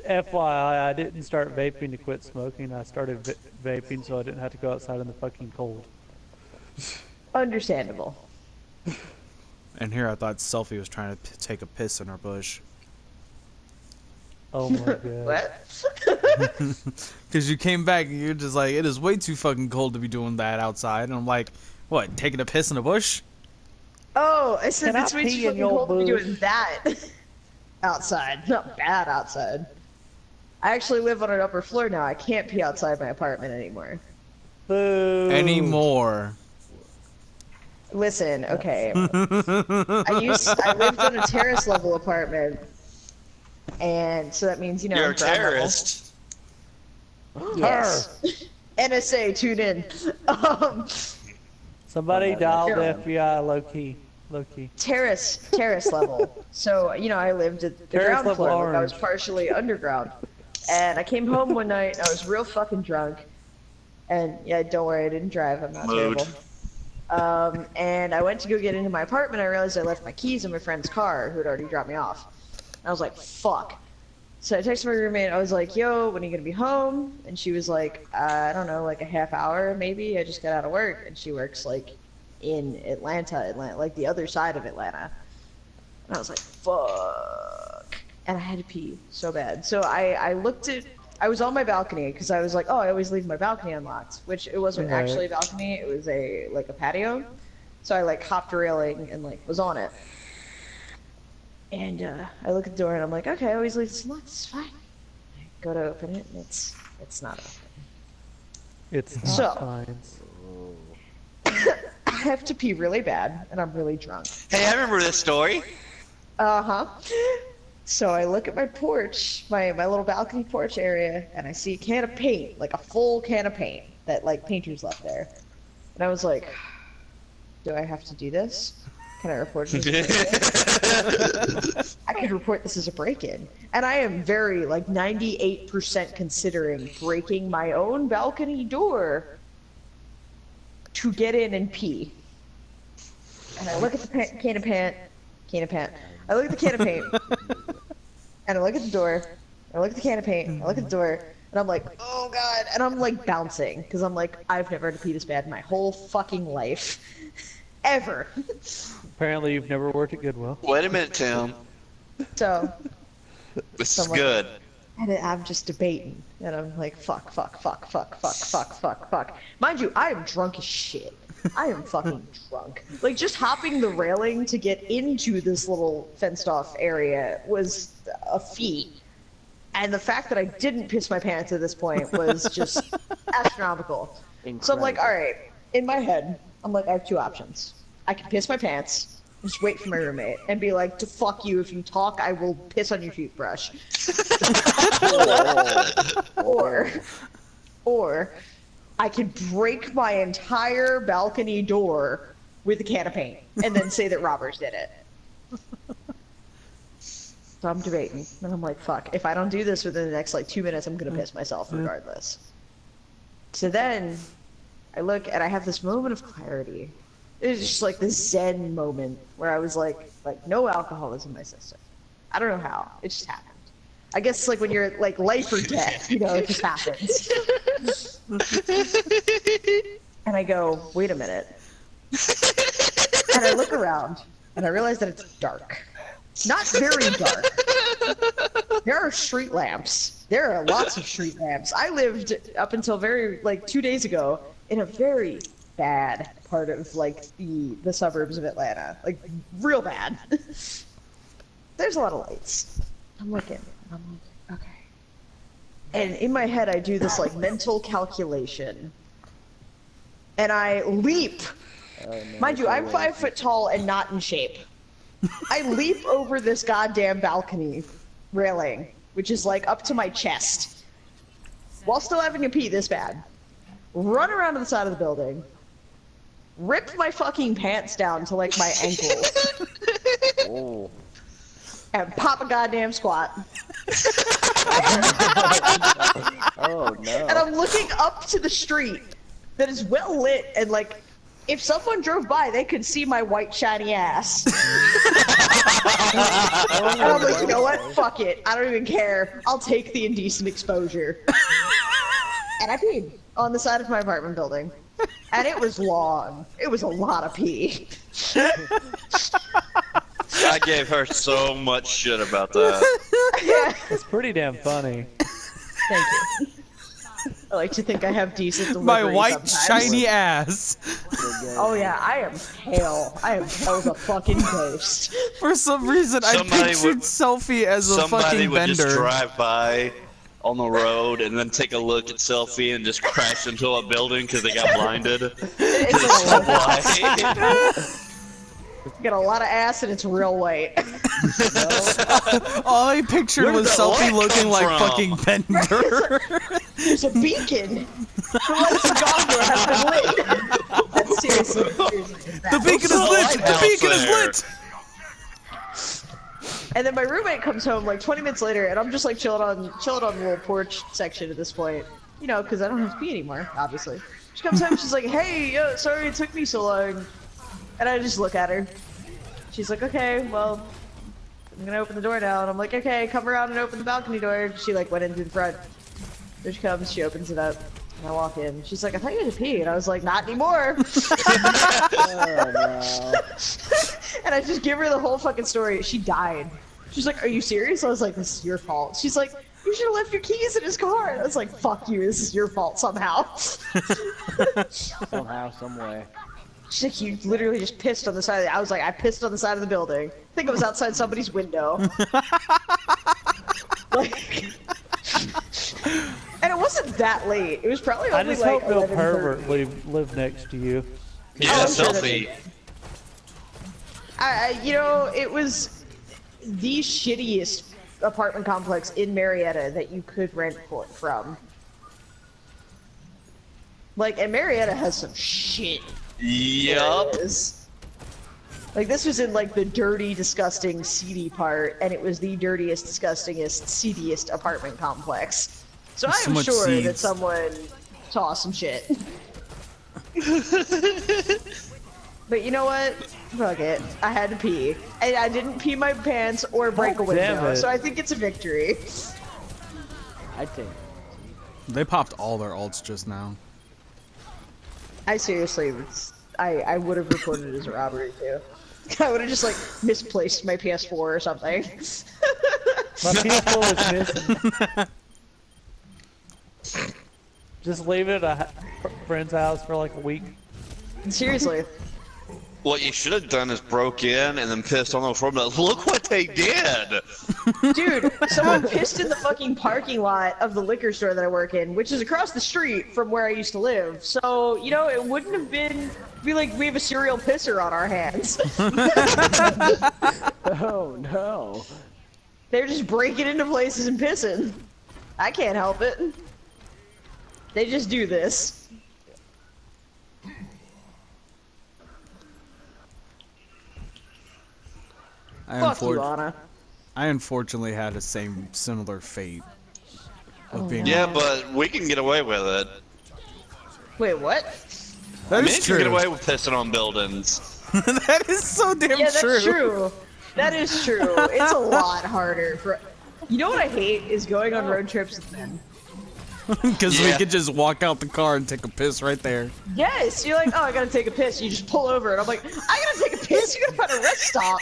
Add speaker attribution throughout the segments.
Speaker 1: FYI, I didn't start vaping to quit smoking. I started vaping so I didn't have to go outside in the fucking cold.
Speaker 2: Understandable.
Speaker 3: And here I thought Selfie was trying to take a piss in her bush.
Speaker 1: Oh my god.
Speaker 2: What?
Speaker 3: Because you came back and you're just like, it is way too fucking cold to be doing that outside. And I'm like, what, taking a piss in a bush?
Speaker 2: Oh, I said
Speaker 1: Can I
Speaker 2: it's way
Speaker 1: pee
Speaker 2: too
Speaker 1: in
Speaker 2: fucking
Speaker 1: your
Speaker 2: cold to be
Speaker 1: bush?
Speaker 2: doing that outside. Not bad outside. I actually live on an upper floor now. I can't pee outside my apartment anymore.
Speaker 1: Boo.
Speaker 3: Anymore.
Speaker 2: Listen, okay. I lived on a terrace level apartment, and so that means, you know,
Speaker 4: You're a
Speaker 2: ground level.
Speaker 4: terrorist.
Speaker 2: Yes. NSA, tune in.
Speaker 1: Somebody dialed the
Speaker 2: Yeah.
Speaker 1: FBI low key. Low key.
Speaker 2: Terrace level. So, you know, I lived at the
Speaker 1: Terrace
Speaker 2: ground
Speaker 1: level
Speaker 2: floor. Like, I was
Speaker 1: orange.
Speaker 2: partially underground. And I came home one night, and I was real fucking drunk. And, yeah, don't worry, I didn't drive. I'm not
Speaker 4: Mood.
Speaker 2: terrible. And I went to go get into my apartment. I realized I left my keys in my friend's car, who had already dropped me off. I was like, fuck. So I texted my roommate. I was like, yo, when are you going to be home? And she was like, I don't know, like a half hour maybe. I just got out of work. And she works, like, in Atlanta, like the other side of Atlanta. And I was like, fuck. And I had to pee so bad. So I I was on my balcony because I was like, oh, I always leave my balcony unlocked, which it wasn't
Speaker 1: Right.
Speaker 2: actually a balcony. It was like a patio. So I like hopped a railing and like was on it. And I look at the door and I'm like, okay, I always leave this unlocked. It's fine. I go to open it and it's not open.
Speaker 1: It's not
Speaker 2: So-
Speaker 1: science.
Speaker 2: I have to pee really bad and I'm really drunk.
Speaker 4: Hey, I remember this story.
Speaker 2: Uh-huh. So I look at my porch, my little balcony porch area, and I see a can of paint, like a full can of paint that like painters left there. And I was like, do I have to do this? Can I report this as a break-in? I could report this as a break-in. And I am very, like, 98% considering breaking my own balcony door to get in and pee. And I look at the can of paint. I look at the can of paint. And I look at the door. I look at the can of paint. I look at the door. And I'm like, oh god. And I'm like bouncing. Because I'm like, I've never had to pee this bad in my whole fucking life. Ever.
Speaker 1: Apparently you've never worked at Goodwill.
Speaker 4: Wait a minute, Tim.
Speaker 2: So,
Speaker 4: This is
Speaker 2: Someone-
Speaker 4: good.
Speaker 2: and I'm just debating. And I'm like, fuck. Mind you, I am drunk as shit. I am fucking drunk. Like, just hopping the railing to get into this little fenced-off area was a feat. And the fact that I didn't piss my pants at this point was just astronomical. So I'm like, all right, in my head, I'm like, I have two options. I can piss my pants, just wait for my roommate, and be like, to fuck you, if you talk, I will piss on your toothbrush. Or I could break my entire balcony door with a can of paint and then say that robbers did it. So I'm debating, and I'm like, fuck, if I don't do this within the next, like, 2 minutes, I'm gonna piss myself regardless. So then, I look, and I have this moment of clarity. It's just like this zen moment where I was like, no alcohol is in my system. I don't know how, it just happened. I guess, like, when you're, like, life or death, you know, it just happens. And I go, wait a minute. And I look around, and I realize that it's dark. Not very dark. There are street lamps. There are lots of street lamps. I lived up until like 2 days ago in a very bad part of like the suburbs of Atlanta. Like real bad. There's a lot of lights. I'm looking. And I'm like, okay. And in my head I do this like mental calculation. And I leap. Mind you, I'm 5 foot tall and not in shape. I leap over this goddamn balcony railing, which is like up to my chest, while still having to pee this bad. Run around to the side of the building, rip my fucking pants down to like my ankles,
Speaker 5: Oh.
Speaker 2: and pop a goddamn squat.
Speaker 5: Oh no.
Speaker 2: And I'm looking up to the street that is well lit and like if someone drove by, they could see my white shiny ass. And I'm like, you know what? Fuck it. I don't even care. I'll take the indecent exposure. And I peed on the side of my apartment building. And it was long. It was a lot of pee.
Speaker 4: I gave her so much shit about that.
Speaker 2: Yeah.
Speaker 1: It's pretty damn funny.
Speaker 2: Thank you. I like to think I have decent delivery
Speaker 3: My white
Speaker 2: sometimes.
Speaker 3: shiny ass.
Speaker 2: Oh yeah, I am pale. I am pale as a fucking ghost.
Speaker 3: For some reason, I
Speaker 4: Somebody
Speaker 3: pictured
Speaker 4: would-
Speaker 3: Selfie as a
Speaker 4: Somebody
Speaker 3: fucking
Speaker 4: would just
Speaker 3: bender.
Speaker 4: drive by on the road and then take a look at Selfie and just crash into a building because they got blinded.
Speaker 2: It's
Speaker 4: It's so
Speaker 2: like
Speaker 4: white.
Speaker 2: got a lot of ass and it's real white.
Speaker 3: All I pictured
Speaker 4: Where did
Speaker 3: was
Speaker 4: that
Speaker 3: Selfie
Speaker 4: light
Speaker 3: looking
Speaker 4: come
Speaker 3: like
Speaker 4: from?
Speaker 3: fucking Bender.
Speaker 2: There's a beacon. The lights of Gondor have been lit. That's seriously.
Speaker 3: The beacon is lit! The
Speaker 4: lighthouse
Speaker 3: beacon is
Speaker 4: there.
Speaker 3: lit!
Speaker 2: And then my roommate comes home like 20 minutes later, and I'm just like chilling on the little porch section at this point, you know, because I don't have to pee anymore, obviously. She comes home, she's like, "Hey, yo, sorry it took me so long," and I just look at her. She's like, "Okay, well, I'm gonna open the door now," and I'm like, "Okay, come around and open the balcony door." She like went into the front. There she comes, she opens it up, and I walk in. She's like, "I thought you had to pee," and I was like, "Not anymore." And I just give her the whole fucking story. She died. She's like, "Are you serious?" I was like, "This is your fault." She's like, "You should have left your keys in his car." And I was like, "Fuck you, this is your fault somehow."
Speaker 5: Somehow, some way.
Speaker 2: She's like, "You literally just pissed on the side of the—" I was like, "I pissed on the side of the building. I think it was outside somebody's window." Like, and it wasn't that late. It was probably
Speaker 1: I
Speaker 2: only
Speaker 1: just
Speaker 2: like
Speaker 1: hope no
Speaker 2: 11:30.
Speaker 1: pervert lived next to you.
Speaker 4: Yeah,
Speaker 2: I'm sure that
Speaker 4: Selfie.
Speaker 2: you know, it was the shittiest apartment complex in Marietta that you could rent from. Like, and Marietta has some shit.
Speaker 4: Yup.
Speaker 2: areas. Like, this was in, like, the dirty, disgusting, seedy part, and it was the dirtiest, disgustingest, seediest apartment complex. So
Speaker 3: So
Speaker 2: I'm
Speaker 3: much
Speaker 2: sure that
Speaker 3: seeds.
Speaker 2: someone saw some shit. But you know what? Fuck it. I had to pee. And I didn't pee my pants or break a
Speaker 1: damn
Speaker 2: window,
Speaker 1: it.
Speaker 2: so I think it's a victory.
Speaker 5: I think.
Speaker 3: They popped all their alts just now.
Speaker 2: I seriously, I would have reported it as a robbery too. I would have just like misplaced my PS4 or something.
Speaker 1: My PS4 was missing. Just leave it at a friend's house for like a week.
Speaker 2: Seriously.
Speaker 4: What you should have done is broke in and then pissed on the floor. But look what they did.
Speaker 2: Dude, someone pissed in the fucking parking lot of the liquor store that I work in, which is across the street from where I used to live. So, you know, it wouldn't have be like we have a serial pisser on our hands.
Speaker 5: Oh no.
Speaker 2: They're just breaking into places and pissing. I can't help it. They just do this. Fuck you, Anna.
Speaker 3: I unfortunately had the same similar fate of being.
Speaker 4: Yeah, but we can get away with it.
Speaker 2: Wait, what?
Speaker 3: That
Speaker 4: Men
Speaker 3: is
Speaker 4: can
Speaker 3: true.
Speaker 4: get away with pissing on buildings.
Speaker 3: That is so damn
Speaker 2: Yeah, that's
Speaker 3: true.
Speaker 2: true. That is true. It's a lot harder for. You know what I hate is going on road trips with men.
Speaker 3: Because we
Speaker 4: Yeah.
Speaker 3: could just walk out the car and take a piss right there.
Speaker 2: Yes, you're like, oh, I gotta take a piss. You just pull over, and I'm like, I gotta take a piss. You gotta find a rest stop.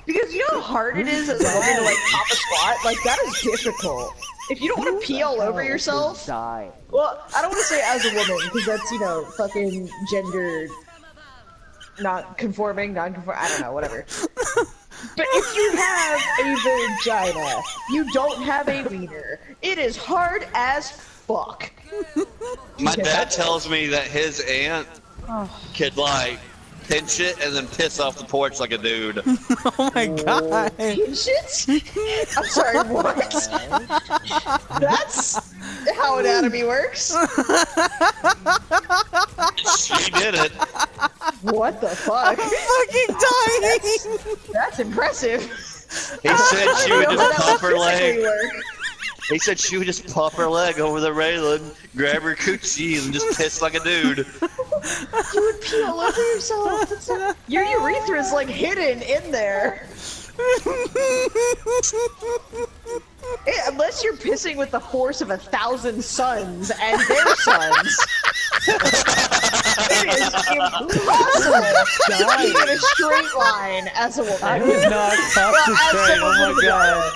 Speaker 2: Because you know how hard it is as a woman to like pop a squat. Like that is difficult. If you don't want to pee all over yourself.
Speaker 5: Die.
Speaker 2: Well, I don't want to say as a woman because that's, you know, fucking gender not conforming, non-conforming, I don't know, whatever. But if you have a vagina, you don't have a wiener. It is hard as fuck.
Speaker 4: My dad tells me that his aunt could like pinch it and then piss off the porch like a dude.
Speaker 3: Oh my god.
Speaker 2: Shit? I'm sorry, what? That's how anatomy works.
Speaker 4: She did it.
Speaker 2: What the fuck?
Speaker 3: Fucking dying.
Speaker 2: That's impressive.
Speaker 4: He said she would just pump her
Speaker 2: Physically
Speaker 4: leg.
Speaker 2: work.
Speaker 4: He said she would just pop her leg over the railing, grab her coochie, and just piss like a dude.
Speaker 2: You would pee all over yourself. Your urethra's like hidden in there. Unless you're pissing with the force of 1,000 suns and their sons. It is impossible to pee in a straight line as a woman.
Speaker 1: I cannot concentrate. Oh my god.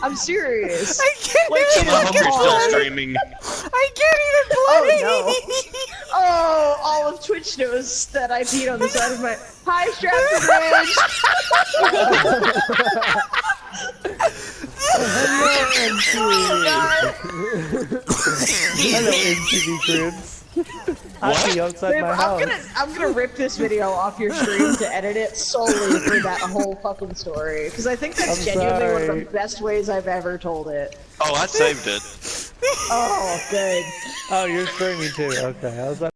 Speaker 2: I'm serious.
Speaker 3: I can't
Speaker 2: Like,
Speaker 3: even
Speaker 2: it
Speaker 4: My
Speaker 2: is
Speaker 4: hunger's still
Speaker 2: hard.
Speaker 4: streaming.
Speaker 3: I can't even play.
Speaker 2: Oh no. Oh, all of Twitch knows that I peed on the side of my. Hi, Strapped
Speaker 1: Hello, MTV Cribs. I'll be outside
Speaker 2: Babe,
Speaker 1: my house.
Speaker 2: I'm gonna rip this video off your screen to edit it solely for that whole fucking story. Because I think that's
Speaker 1: I'm
Speaker 2: genuinely one of
Speaker 1: sorry.
Speaker 2: the best ways I've ever told it.
Speaker 4: Oh, I saved it.
Speaker 2: Oh, good.
Speaker 1: Oh, you're streaming too. Okay, I was like.